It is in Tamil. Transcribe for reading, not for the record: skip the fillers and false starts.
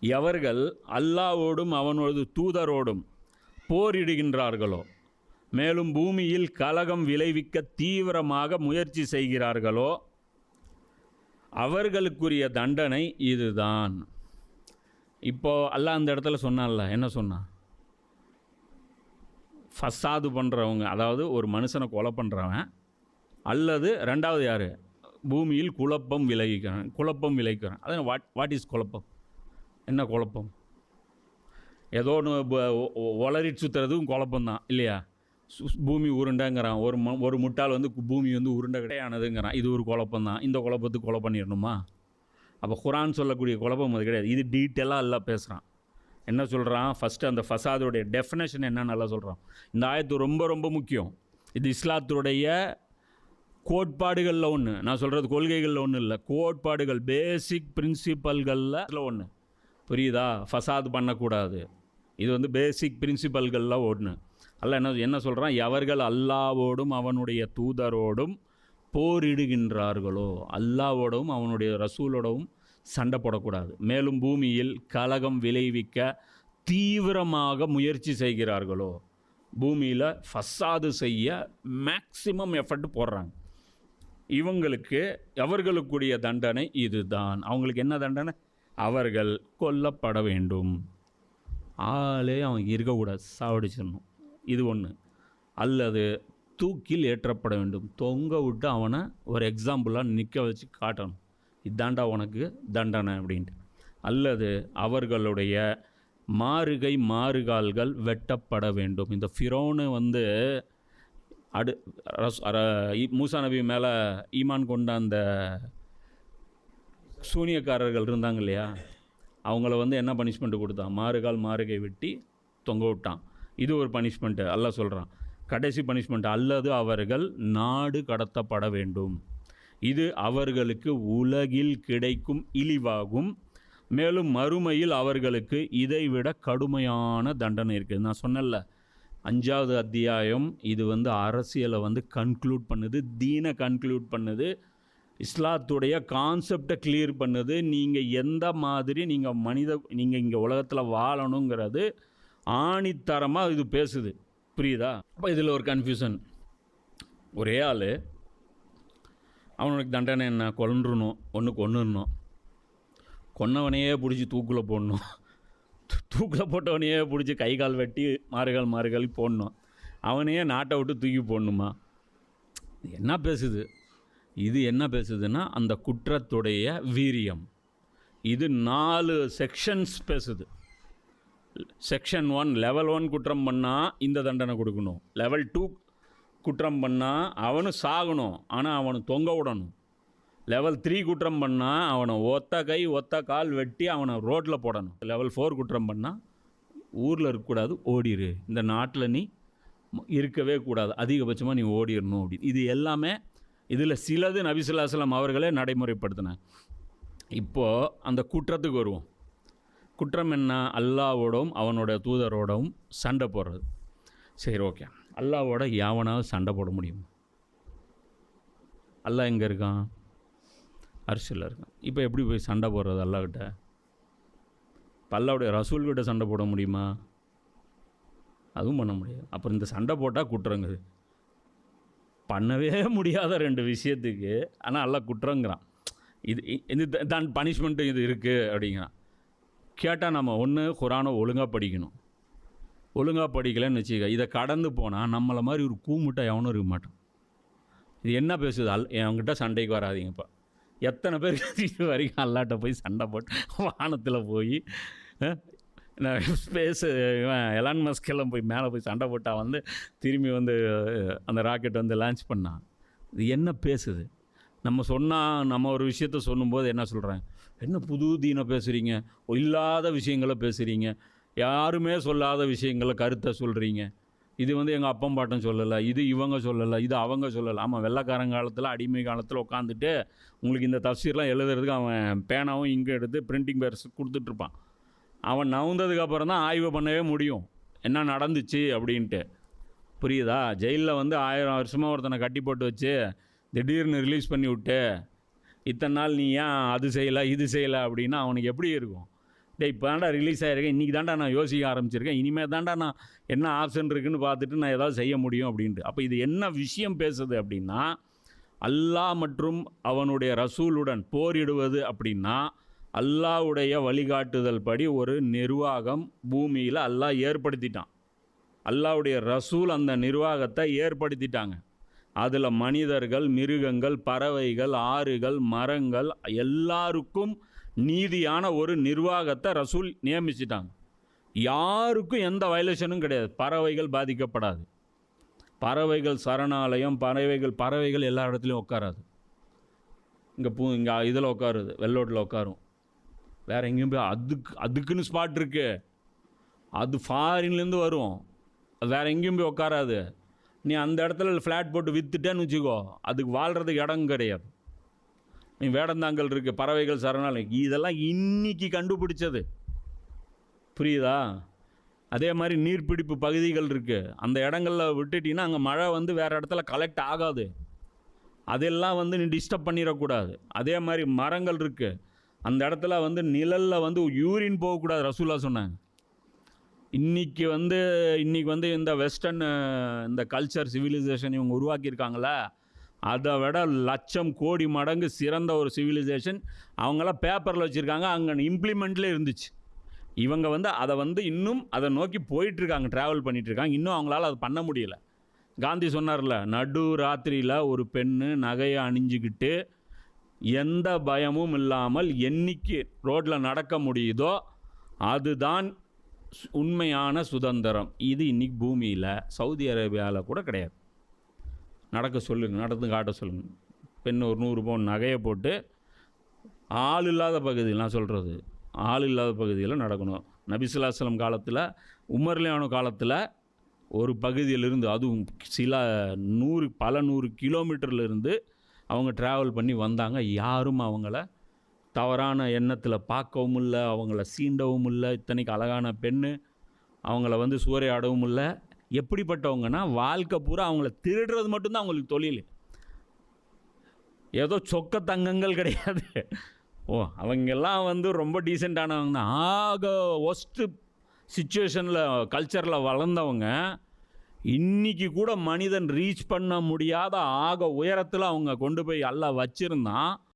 எவர்கள் அல்லாஹ்வோடும் அவனது தூதரோடும் போரிடுகின்றார்களோ, மேலும் பூமியில் கலகம் விளைவிக்க தீவிரமாக முயற்சி செய்கிறார்களோ, அவர்களுக்குரிய தண்டனை இதுதான். இப்போது அல்லாஹ் அந்த இடத்துல சொன்னான்ல, என்ன சொன்னான்? ஃபசாது பண்ணுறவங்க, அதாவது ஒரு மனுஷனை கொலை பண்ணுறவன், அல்லது ரெண்டாவது யார், பூமியில் குழப்பம் விளைவிக்கிறான். அதான் வாட் இஸ் குழப்பம்? என்ன குழப்பம்? ஏதோ ஒன்று ஒளரிட்டு சுற்றுறதும் குழப்பம்தான் இல்லையா? பூமி உருண்டைங்கிறான். ஒரு முட்டாள் வந்து பூமி வந்து உருண்டை கிடையானதுங்கிறான். இது ஒரு குழப்பம்தான். இந்த குழப்பத்துக்கு கொலை பண்ணிடணுமா? அப்போ குரான் சொல்லக்கூடிய குழப்பம் அது கிடையாது. இது டீட்டெயிலாக எல்லாம் பேசுகிறான். என்ன சொல்கிறான்? ஃபஸ்ட்டு அந்த ஃபசாதுடைய டெஃபினேஷன் என்னன்னு நல்லா சொல்கிறான். இந்த ஆயத்து ரொம்ப ரொம்ப முக்கியம். இது இஸ்லாத்துடைய கோட்பாடுகளில் ஒன்று. நான் சொல்கிறது கொள்கைகளில் ஒன்றும் இல்லை, கோட்பாடுகள், பேசிக் பிரின்சிபல்களில் ஒன்று. புரியுதா? ஃபசாது பண்ணக்கூடாது. இது வந்து பேசிக் பிரின்சிபல்களில் ஒன்று. அல்ல என்ன சொல்கிறான்? எவர்கள் அல்லாஹ்வோடும் அவனுடைய தூதரோடும் போரிடுகின்றார்களோ, அல்லாஹ்வோடும் அவனுடைய ரசூலோடவும் சண்டை போடக்கூடாது. மேலும் பூமியில் கலகம் விளைவிக்க தீவிரமாக முயற்சி செய்கிறார்களோ, பூமியில் ஃபசாது செய்ய மேக்சிமம் எஃபர்ட் போடுறாங்க. அவர்களுக்குரிய தண்டனை இதுதான். அவங்களுக்கு என்ன தண்டனை? அவர்கள் கொல்லப்பட வேண்டும். ஆளே அவன் இருக்கக்கூடாது, சாவடிச்சிடணும். இது ஒன்று. அல்லது தூக்கில் ஏற்றப்பட வேண்டும், தொங்க விட்டு அவனை ஒரு எக்ஸாம்பிளாக நிற்க வச்சு காட்டணும், இதாண்டா உனக்கு தண்டனை அப்படின்ட்டு. அல்லது அவர்களுடைய மாறுகால்கள் வெட்டப்பட வேண்டும். இந்த ஃபிரௌன் வந்து மூசா நபி மேலே ஈமான் கொண்ட அந்த சூனியக்காரர்கள் இருந்தாங்க இல்லையா, அவங்கள வந்து என்ன பனிஷ்மெண்ட்டு கொடுத்தான்? மாறுகை வெட்டி தொங்க விட்டான். இது ஒரு பனிஷ்மெண்ட்டு அல்லாஹ் சொல்கிறான். கடைசி பனிஷ்மெண்ட், அல்லது அவர்கள் நாடு கடத்தப்பட வேண்டும். இது அவர்களுக்கு உலகில் கிடைக்கும் இழிவாகும். மேலும் மறுமையில் அவர்களுக்கு இதைவிட கடுமையான தண்டனை இருக்குது. நான் சொன்னல, 5வது அத்தியாயம் இது வந்து அரசியலை வந்து கன்க்ளூட் பண்ணுது, தீனை கன்க்ளூட் பண்ணுது, இஸ்லாத்துடைய கான்செப்டை கிளியர் பண்ணுது. நீங்கள் எந்த மாதிரி நீங்கள் இங்கே உலகத்தில் வாழணுங்கிறது ஆணித்தரமாக இது பேசுது. புரியுதா? அப்போ இதில் ஒரு கன்ஃபியூஷன். ஒரே ஆள், அவனுக்கு தண்டனை என்ன? கொன்றுணும், கொன்னுடணும். கொன்னவனையே பிடிச்சி தூக்கில் போடணும், தூக்கில் போட்டவனையே பிடிச்சி கை கால் வெட்டி மாறுகால் போடணும், அவனையே நாட்டை விட்டு தூக்கி போடணுமா? என்ன பேசுது இது? என்ன பேசுதுன்னா அந்த குற்றத்துடைய வீரியம். இது 4 செக்ஷன்ஸ் பேசுது. செக்ஷன் 1, லெவல் 1 குற்றம் பண்ணால் இந்த தண்டனை கொடுக்கணும். லெவல் 2 குற்றம் பண்ணால் அவனு சாகணும், ஆனால் அவனை தொங்க விடணும். லெவல் 3 குற்றம் பண்ணால் அவனை ஒத்த கை ஒத்த கால் வெட்டி அவனை ரோட்டில் போடணும். லெவல் 4 குற்றம் பண்ணால் ஊரில் இருக்கக்கூடாது, ஓடிடு, இந்த நாட்டில் நீ இருக்கவே கூடாது, அதிகபட்சமாக நீ ஓடிடணும் அப்படி. இது எல்லாமே இதில் சிலது நபி ஸல்லல்லாஹு அலைஹி வஸல்லம் அவர்களே நடைமுறைப்படுத்தினாங்க. இப்போது அந்த குற்றத்துக்கு வருவோம். குற்றம் என்ன? அல்லாஹ்வோடும் அவனோட தூதரோடவும் சண்டை போடுறது. சரி, ஓகே. அல்லாஹ்வோட யாவனாவது சண்டை போட முடியும்? அல்லாஹ் எங்கே இருக்கான்? அர்ஷில் இருக்கான். இப்போ எப்படி போய் சண்டை போடுறது அல்லாஹ்கிட்ட? இப்போ அல்லாஹ்வுடைய ரசூல்கிட்ட சண்டை போட முடியுமா? அதுவும் பண்ண முடியாது. அப்புறம் இந்த சண்டை போட்டால் குற்றங்குது. பண்ணவே முடியாத 2 விஷயத்துக்கு ஆனால் அல்லாஹ் குற்றங்கிறான். இது தான் பனிஷ்மெண்ட்டு இது இருக்குது அப்படிங்கிறான். கேட்டால் நம்ம ஒன்று குரானை ஒழுங்காக படிக்கணும். ஒழுங்காக படிக்கலைன்னு வச்சுக்க, இதை கடந்து போனால் நம்மளை மாதிரி ஒரு கூமுட்டை எவனும் இருக்க மாட்டான். இது என்ன பேசுது? என்கிட்ட சண்டைக்கு வராதிங்கப்பா. எத்தனை பேர் இது வரைக்கும் அல்லாட்ட போய் சண்டை போட்டு வானத்தில் போய் ஸ்பேஸு எலான் மஸ்கெல்லாம் போய் மேலே போய் சண்டை போட்டால் வந்து திரும்பி வந்து அந்த ராக்கெட் வந்து லான்ச் பண்ணான். இது என்ன பேசுது? நம்ம ஒரு விஷயத்த சொல்லும்போது என்ன சொல்கிறேன்? என்ன புது தீனை பேசுகிறீங்க, இல்லாத விஷயங்களை பேசுகிறீங்க, யாருமே சொல்லாத விஷயங்களை கருத்தை சொல்கிறீங்க. இது வந்து எங்கள் அப்பம் பாட்டம் சொல்லலை, இது இவங்க சொல்லலை, இது அவங்க சொல்லலை. ஆமாம், வெள்ளைக்காரங்காலத்தில் அடிமை காலத்தில் உட்காந்துட்டு உங்களுக்கு இந்த தஃசீர்லாம் எழுதுறதுக்கு அவன் பேனாவும் இங்கே எடுத்து பிரிண்டிங் பேர்ஸ் கொடுத்துட்ருப்பான். அவன் நவுந்ததுக்கப்புறம் தான் ஆய்வு பண்ணவே முடியும் என்ன நடந்துச்சு அப்படின்ட்டு. புரியுதா? ஜெயிலில் வந்து 1000 வருஷமாக ஒருத்தனை கட்டி போட்டு வச்சு திடீர்னு ரிலீஸ் பண்ணி விட்டு இத்தனை நாள் நீ ஏன் அது செய்யலை இது செய்யலை அப்படின்னா அவனுக்கு எப்படி இருக்கும்? டேய் இப்போ தான்டா ரிலீஸ் ஆகிருக்கேன், இன்றைக்கி தான்டா நான் யோசிக்க ஆரம்பிச்சிருக்கேன், இனிமேல் தான்டா நான் என்ன ஆப்ஷன் இருக்குதுன்னு பார்த்துட்டு நான் ஏதாவது செய்ய முடியும் அப்படின்ட்டு. அப்போ இது என்ன விஷயம் பேசுது அப்படின்னா, அல்லாஹ் மற்றும் அவனுடைய ரசூலுடன் போரிடுவது அப்படின்னா, அல்லாஹ்வுடைய வழிகாட்டுதல் படி ஒரு நிர்வாகம் பூமியில் அல்லாஹ் ஏற்படுத்திட்டான். அல்லாஹ்வுடைய ரசூல் அந்த நிர்வாகத்தை ஏற்படுத்திட்டாங்க. அதில் மனிதர்கள், மிருகங்கள், பறவைகள், ஆறுகள், மரங்கள் எல்லாருக்கும் நீதியான ஒரு நிர்வாகத்தை ரசூல் நியமிச்சிட்டாங்க. யாருக்கும் எந்த வயலேஷனும் கிடையாது. பறவைகள் பாதிக்கப்படாது. பறவைகள் சரணாலயம், பறவைகள் எல்லா இடத்துலையும் உட்காராது. இங்கே இதில் உட்காருது, வெள்ளோட்டில் உட்காரும். வேறு எங்கேயும் போய் அதுக்குன்னு ஸ்பாட் இருக்குது. அது ஃபாரின்லேருந்து வரும், அது வேறு எங்கேயும் போய் உட்காராது. நீ அந்த இடத்துல ஃப்ளாட் போட்டு விற்றுட்டேன்னு வச்சுக்கோ, அதுக்கு வாழ்கிறதுக்கு இடம் கிடையாது. நீ வேடந்தாங்கல் இருக்குது, பறவைகள் சரணாலயம், இதெல்லாம் இன்னைக்கு கண்டுபிடிச்சது, புரியுதா? அதே மாதிரி நீர்பிடிப்பு பகுதிகள் இருக்குது, அந்த இடங்களில் விட்டுட்டிங்கன்னா அங்கே மழை வந்து வேறு இடத்துல கலெக்ட் ஆகாது. அதெல்லாம் வந்து நீ டிஸ்டர்ப் பண்ணிடக்கூடாது. அதே மாதிரி மரங்கள் இருக்குது, அந்த இடத்துல வந்து நிழலில் வந்து யூரின் போகக்கூடாது, ரசூலா சொன்னாங்க. இன்றைக்கி வந்து இந்த வெஸ்டர்ன் இந்த கல்ச்சர் சிவிலைசேஷன் இவங்க உருவாக்கியிருக்காங்களே, அதை விட லட்சம் கோடி மடங்கு சிறந்த ஒரு சிவிலைசேஷன் அவங்களாம் பேப்பரில் வச்சுருக்காங்க, அங்கே இம்ப்ளிமெண்ட்லேயே இருந்துச்சு. இவங்க வந்து அதை இன்னும் அதை நோக்கி போயிட்டுருக்காங்க, ட்ராவல் பண்ணிகிட்ருக்காங்க. இன்னும் அவங்களால அதை பண்ண முடியல. காந்தி சொன்னார்ல, நடு ராத்திரியில் ஒரு பெண்ணு நகையை அணிஞ்சிக்கிட்டு எந்த பயமும் இல்லாமல் என்னைக்கு ரோட்டில் நடக்க முடியுதோ அதுதான் உண்மையான சுதந்திரம். இது இன்றைக்கி பூமியில் சவுதி அரேபியாவில் கூட கிடையாது. நடக்க சொல்லுங்கள், நடந்து காட்ட சொல்லுங்கள். பெண் ஒரு 100 பவுன் நகையை போட்டு ஆள் இல்லாத பகுதியில், நான் சொல்கிறது ஆள் இல்லாத பகுதியில் நடக்கணும். நபி ஸல்லல்லாஹு அலைஹி வஸல்லம் காலத்தில், உமர்லியானு காலத்தில் ஒரு பகுதியிலிருந்து, அதுவும் பல 100 கிலோமீட்டர்லேருந்து அவங்க ட்ராவல் பண்ணி வந்தாங்க. யாரும் அவங்கள தவறான எண்ணத்தில் பார்க்கவும் இல்லை, அவங்கள சீண்டவும் இல்லை. இத்தனைக்கு அழகான பெண்ணு, அவங்கள சூறையாடவும் இல்லை. எப்படிப்பட்டவங்கன்னா, வாழ்க்கை பூரா அவங்கள திருடுறது மட்டும்தான் அவங்களுக்கு தொழில். ஏதோ சொக்க தங்கங்கள் கிடையாது. அவங்கெல்லாம் ரொம்ப டீசெண்டானவங்க தான். ஆக ஒஸ்ட்டு சிச்சுவேஷனில், கல்ச்சரில் வளர்ந்தவங்க. இன்றைக்கி கூட மனிதன் ரீச் பண்ண முடியாத ஆக உயரத்தில் அவங்க கொண்டு போய் அல்லாஹ் வச்சுருந்தான்.